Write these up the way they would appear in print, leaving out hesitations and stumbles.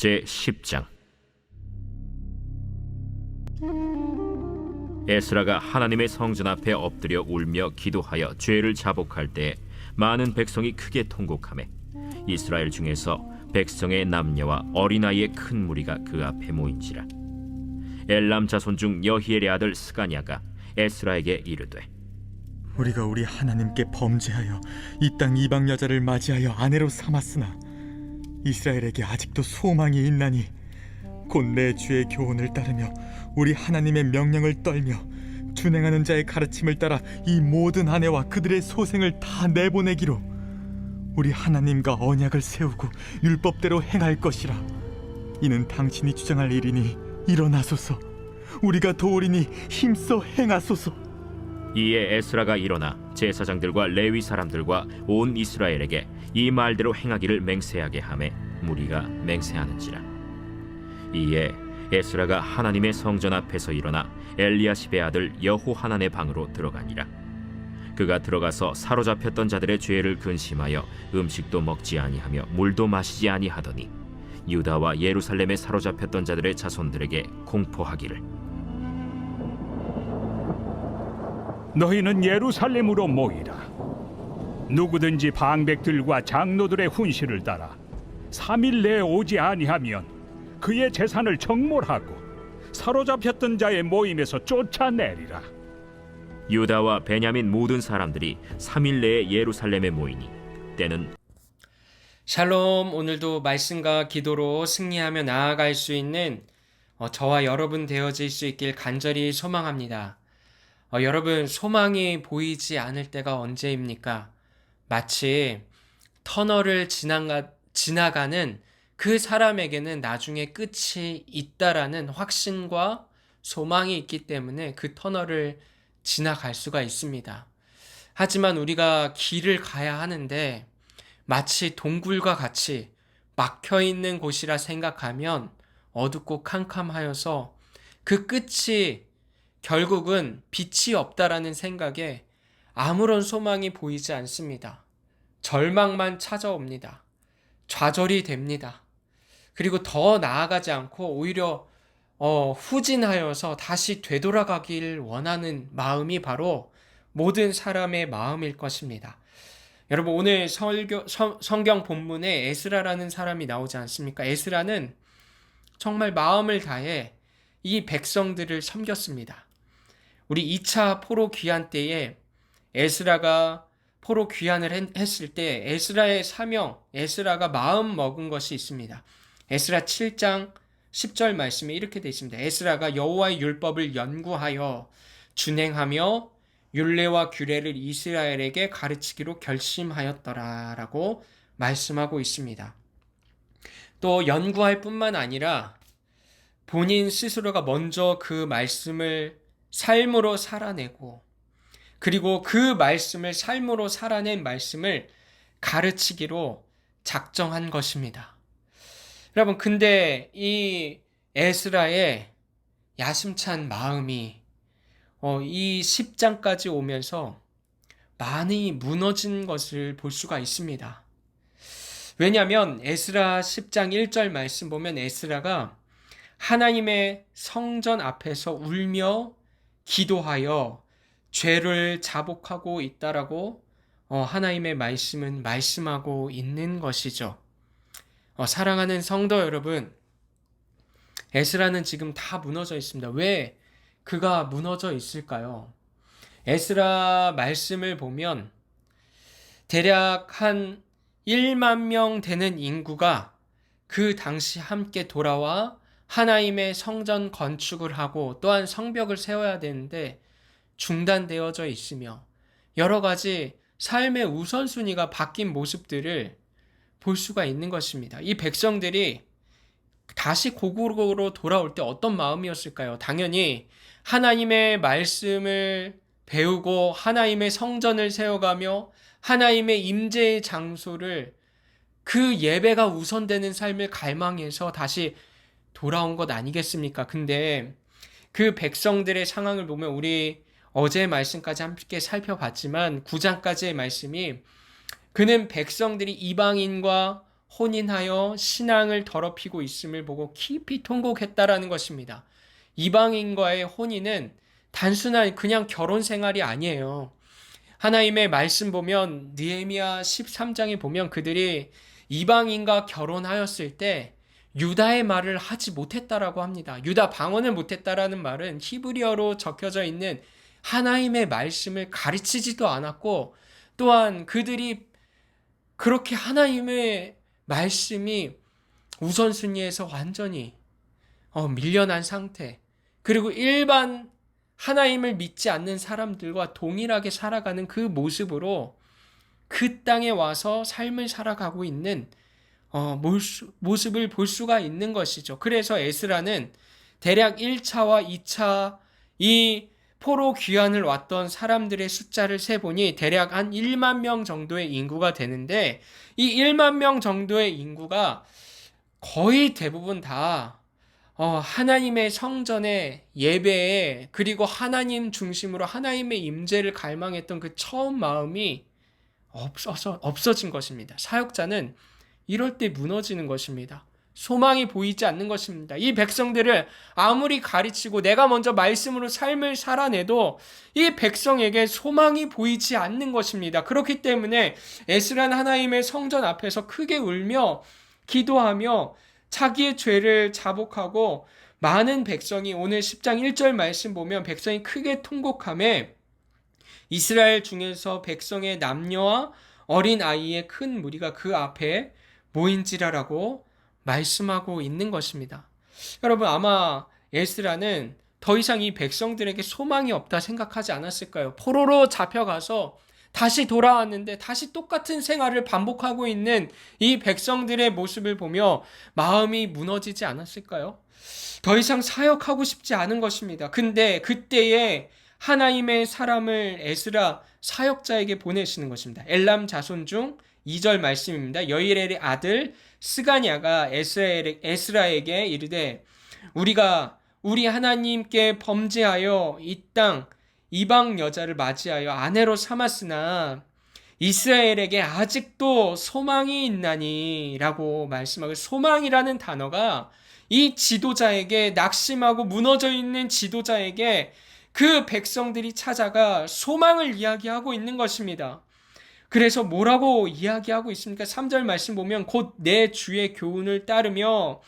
제10장. 에스라가 하나님의 성전 앞에 엎드려 울며 기도하여 죄를 자복할 때 많은 백성이 크게 통곡하매 이스라엘 중에서 백성의 남녀와 어린아이의 큰 무리가 그 앞에 모인지라. 엘람 자손 중 여히엘의 아들 스가냐가 에스라에게 이르되, 우리가 우리 하나님께 범죄하여 이 땅 이방 여자를 맞이하여 아내로 삼았으나 이스라엘에게 아직도 소망이 있나니 곧 내 주의 교훈을 따르며 우리 하나님의 명령을 떨며 준행하는 자의 가르침을 따라 이 모든 아내와 그들의 소생을 다 내보내기로 우리 하나님과 언약을 세우고 율법대로 행할 것이라. 이는 당신이 주장할 일이니 일어나소서. 우리가 도우리니 힘써 행하소서. 이에 에스라가 일어나 제사장들과 레위 사람들과 온 이스라엘에게 이 말대로 행하기를 맹세하게 하매 무리가 맹세하는지라. 이에 에스라가 하나님의 성전 앞에서 일어나 엘리야십의 아들 여호하난의 방으로 들어가니라. 그가 들어가서 사로잡혔던 자들의 죄를 근심하여 음식도 먹지 아니하며 물도 마시지 아니하더니 유다와 예루살렘에 사로잡혔던 자들의 자손들에게 공포하기를, 너희는 예루살렘으로 모이라. 누구든지 방백들과 장로들의 훈시를 따라 3일 내에 오지 아니하면 그의 재산을 정몰하고 사로잡혔던 자의 모임에서 쫓아내리라. 유다와 베냐민 모든 사람들이 3일 내에 예루살렘에 모이니 때는 샬롬. 오늘도 말씀과 기도로 승리하며 나아갈 수 있는 저와 여러분 되어질 수 있길 간절히 소망합니다. 여러분, 소망이 보이지 않을 때가 언제입니까? 마치 터널을 지나가는 그 사람에게는 나중에 끝이 있다라는 확신과 소망이 있기 때문에 그 터널을 지나갈 수가 있습니다. 하지만 우리가 길을 가야 하는데 마치 동굴과 같이 막혀있는 곳이라 생각하면 어둡고 캄캄하여서 그 끝이 결국은 빛이 없다라는 생각에 아무런 소망이 보이지 않습니다. 절망만 찾아옵니다. 좌절이 됩니다. 그리고 더 나아가지 않고 오히려 후진하여서 다시 되돌아가길 원하는 마음이 바로 모든 사람의 마음일 것입니다. 여러분, 오늘 성경 본문에 에스라라는 사람이 나오지 않습니까? 에스라는 정말 마음을 다해 이 백성들을 섬겼습니다. 우리 2차 포로 귀환 때에 에스라가 포로 귀환을 했을 때 에스라의 사명, 에스라가 마음 먹은 것이 있습니다. 에스라 7장 10절 말씀에 이렇게 되어 있습니다. 에스라가 여호와의 율법을 연구하여 준행하며 율례와 규례를 이스라엘에게 가르치기로 결심하였더라라고 말씀하고 있습니다. 또 연구할 뿐만 아니라 본인 스스로가 먼저 그 말씀을 삶으로 살아내고, 그리고 그 말씀을 삶으로 살아낸 말씀을 가르치기로 작정한 것입니다. 여러분, 근데 이 에스라의 야심찬 마음이 이 10장까지 오면서 많이 무너진 것을 볼 수가 있습니다. 왜냐하면 에스라 10장 1절 말씀 보면 에스라가 하나님의 성전 앞에서 울며 기도하여 죄를 자복하고 있다라고 하나님의 말씀은 말씀하고 있는 것이죠. 사랑하는 성도 여러분, 에스라는 지금 다 무너져 있습니다. 왜 그가 무너져 있을까요? 에스라 말씀을 보면 대략 한 1만 명 되는 인구가 그 당시 함께 돌아와 하나님의 성전 건축을 하고 또한 성벽을 세워야 되는데 중단되어져 있으며 여러 가지 삶의 우선순위가 바뀐 모습들을 볼 수가 있는 것입니다. 이 백성들이 다시 고국으로 돌아올 때 어떤 마음이었을까요? 당연히 하나님의 말씀을 배우고 하나님의 성전을 세워가며 하나님의 임재의 장소를, 그 예배가 우선되는 삶을 갈망해서 다시 돌아온 것 아니겠습니까? 근데 그 백성들의 상황을 보면 우리 어제 말씀까지 함께 살펴봤지만 9장까지의 말씀이 그는 백성들이 이방인과 혼인하여 신앙을 더럽히고 있음을 보고 깊이 통곡했다라는 것입니다. 이방인과의 혼인은 단순한 그냥 결혼 생활이 아니에요. 하나님의 말씀 보면 느헤미야 13장에 보면 그들이 이방인과 결혼하였을 때 유다의 말을 하지 못했다라고 합니다. 유다 방언을 못했다라는 말은 히브리어로 적혀져 있는 하나님의 말씀을 가르치지도 않았고, 또한 그들이 그렇게 하나님의 말씀이 우선순위에서 완전히 밀려난 상태, 그리고 일반 하나님을 믿지 않는 사람들과 동일하게 살아가는 그 모습으로 그 땅에 와서 삶을 살아가고 있는 모습을 볼 수가 있는 것이죠. 그래서 에스라는 대략 1차와 2차 이 포로 귀환을 왔던 사람들의 숫자를 세보니 대략 한 1만 명 정도의 인구가 되는데, 이 1만 명 정도의 인구가 거의 대부분 다 하나님의 성전의 예배에, 그리고 하나님 중심으로 하나님의 임재를 갈망했던 그 처음 마음이 없어진 것입니다. 사역자는 이럴 때 무너지는 것입니다. 소망이 보이지 않는 것입니다. 이 백성들을 아무리 가르치고 내가 먼저 말씀으로 삶을 살아내도 이 백성에게 소망이 보이지 않는 것입니다. 그렇기 때문에 에스라는 하나님의 성전 앞에서 크게 울며 기도하며 자기의 죄를 자복하고, 많은 백성이 오늘 10장 1절 말씀 보면 백성이 크게 통곡하며 이스라엘 중에서 백성의 남녀와 어린 아이의 큰 무리가 그 앞에 모인지라라고 말씀하고 있는 것입니다. 여러분, 아마 에스라는 더 이상 이 백성들에게 소망이 없다 생각하지 않았을까요? 포로로 잡혀가서 다시 돌아왔는데 다시 똑같은 생활을 반복하고 있는 이 백성들의 모습을 보며 마음이 무너지지 않았을까요? 더 이상 사역하고 싶지 않은 것입니다. 근데 그때에 하나님의 사람을 에스라 사역자에게 보내시는 것입니다. 엘람 자손 중 2절 말씀입니다. 여이렐의 아들 스가냐가 에스라에게 이르되 우리 하나님께 범죄하여 이 땅 이방 여자를 맞이하여 아내로 삼았으나 이스라엘에게 아직도 소망이 있나니 라고 말씀하고, 소망이라는 단어가 이 지도자에게, 낙심하고 무너져 있는 지도자에게 그 백성들이 찾아가 소망을 이야기하고 있는 것입니다. 그래서 뭐라고 이야기하고 있습니까? 3절 말씀 보면 곧 내 주의 교훈을 따르며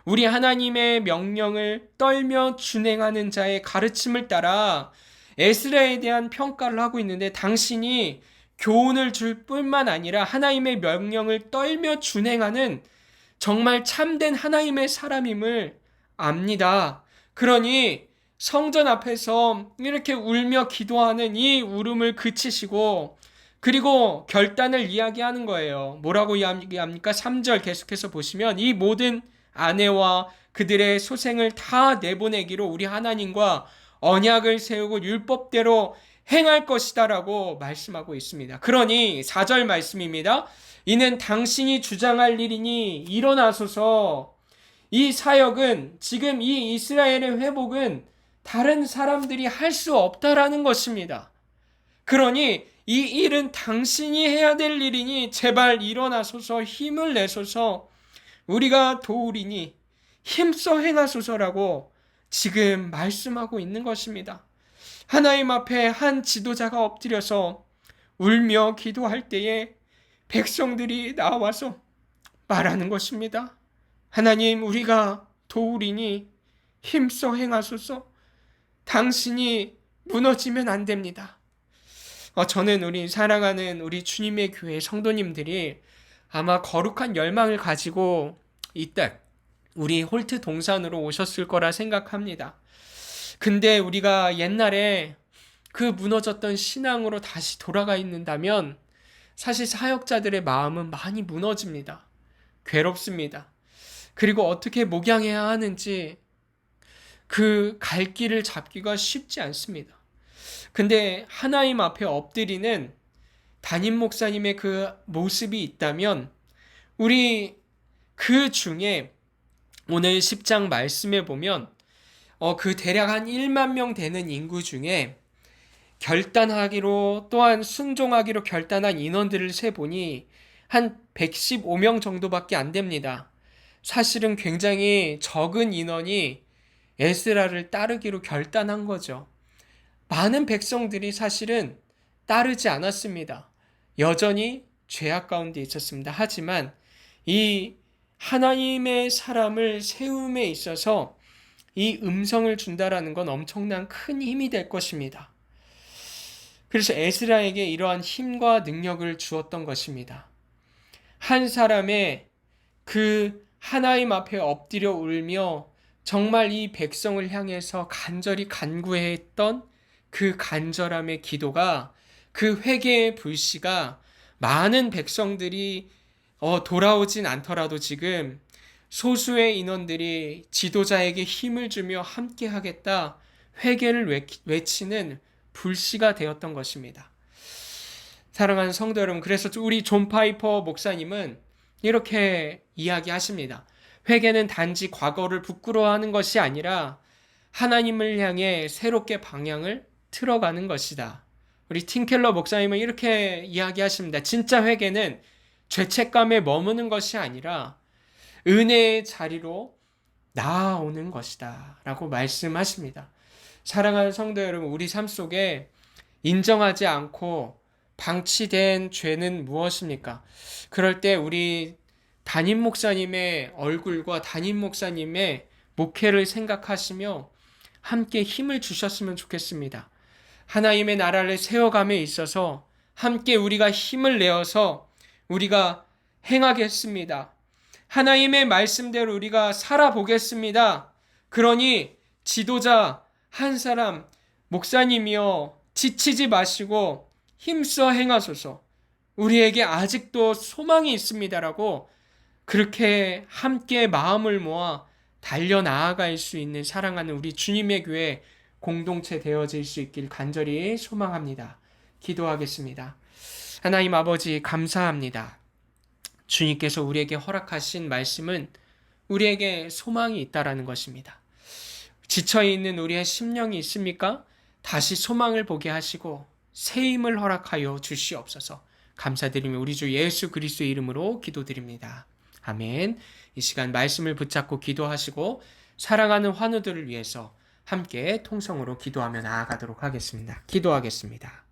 우리 하나님의 명령을 떨며 준행하는 자의 가르침을 따라 에스라에 대한 평가를 하고 있는데, 당신이 교훈을 줄 뿐만 아니라 하나님의 명령을 떨며 준행하는 정말 참된 하나님의 사람임을 압니다. 그러니 성전 앞에서 이렇게 울며 기도하는 이 울음을 그치시고, 그리고 결단을 이야기하는 거예요. 뭐라고 이야기합니까? 3절 계속해서 보시면 이 모든 아내와 그들의 소생을 다 내보내기로 우리 하나님과 언약을 세우고 율법대로 행할 것이다라고 말씀하고 있습니다. 그러니 4절 말씀입니다. 이는 당신이 주장할 일이니 일어나소서. 이 사역은, 지금 이 이스라엘의 회복은 다른 사람들이 할 수 없다라는 것입니다. 그러니 이 일은 당신이 해야 될 일이니 제발 일어나소서, 힘을 내소서, 우리가 도우리니 힘써 행하소서라고 지금 말씀하고 있는 것입니다. 하나님 앞에 한 지도자가 엎드려서 울며 기도할 때에 백성들이 나와서 말하는 것입니다. 하나님, 우리가 도우리니 힘써 행하소서. 당신이 무너지면 안 됩니다. 저는 우리 사랑하는 우리 주님의 교회 성도님들이 아마 거룩한 열망을 가지고 이때 우리 홀트 동산으로 오셨을 거라 생각합니다. 근데 우리가 옛날에 그 무너졌던 신앙으로 다시 돌아가 있는다면 사실 사역자들의 마음은 많이 무너집니다. 괴롭습니다. 그리고 어떻게 목양해야 하는지 그 갈 길을 잡기가 쉽지 않습니다. 근데 하나님 앞에 엎드리는 담임 목사님의 그 모습이 있다면, 우리 그 중에 오늘 10장 말씀에 보면 그 대략 한 1만 명 되는 인구 중에 결단하기로, 또한 순종하기로 결단한 인원들을 세보니 한 115명 정도밖에 안 됩니다. 사실은 굉장히 적은 인원이 에스라를 따르기로 결단한 거죠. 많은 백성들이 사실은 따르지 않았습니다. 여전히 죄악 가운데 있었습니다. 하지만 이 하나님의 사람을 세움에 있어서 이 음성을 준다라는 건 엄청난 큰 힘이 될 것입니다. 그래서 에스라에게 이러한 힘과 능력을 주었던 것입니다. 한 사람의 그 하나님 앞에 엎드려 울며 정말 이 백성을 향해서 간절히 간구했던 그 간절함의 기도가, 그 회개의 불씨가 많은 백성들이 돌아오진 않더라도 지금 소수의 인원들이 지도자에게 힘을 주며 함께 하겠다, 회개를 외치는 불씨가 되었던 것입니다. 사랑하는 성도 여러분, 그래서 우리 존 파이퍼 목사님은 이렇게 이야기하십니다. 회개는 단지 과거를 부끄러워하는 것이 아니라 하나님을 향해 새롭게 방향을 틀어가는 것이다. 우리 팀켈러 목사님은 이렇게 이야기하십니다. 진짜 회개는 죄책감에 머무는 것이 아니라 은혜의 자리로 나아오는 것이다 라고 말씀하십니다. 사랑하는 성도 여러분, 우리 삶 속에 인정하지 않고 방치된 죄는 무엇입니까? 그럴 때 우리 담임 목사님의 얼굴과 담임 목사님의 목회를 생각하시며 함께 힘을 주셨으면 좋겠습니다. 하나님의 나라를 세워감에 있어서 함께 우리가 힘을 내어서 우리가 행하겠습니다. 하나님의 말씀대로 우리가 살아보겠습니다. 그러니 지도자 한 사람, 목사님이여 지치지 마시고 힘써 행하소서. 우리에게 아직도 소망이 있습니다라고 그렇게 함께 마음을 모아 달려나아갈 수 있는 사랑하는 우리 주님의 교회 공동체 되어질 수 있길 간절히 소망합니다. 기도하겠습니다. 하나님 아버지 감사합니다. 주님께서 우리에게 허락하신 말씀은 우리에게 소망이 있다라는 것입니다. 지쳐있는 우리의 심령이 있습니까? 다시 소망을 보게 하시고 새 힘을 허락하여 주시옵소서. 감사드리며 우리 주 예수 그리스도의 이름으로 기도드립니다. 아멘. 이 시간 말씀을 붙잡고 기도하시고 사랑하는 환우들을 위해서 함께 통성으로 기도하며 나아가도록 하겠습니다. 기도하겠습니다.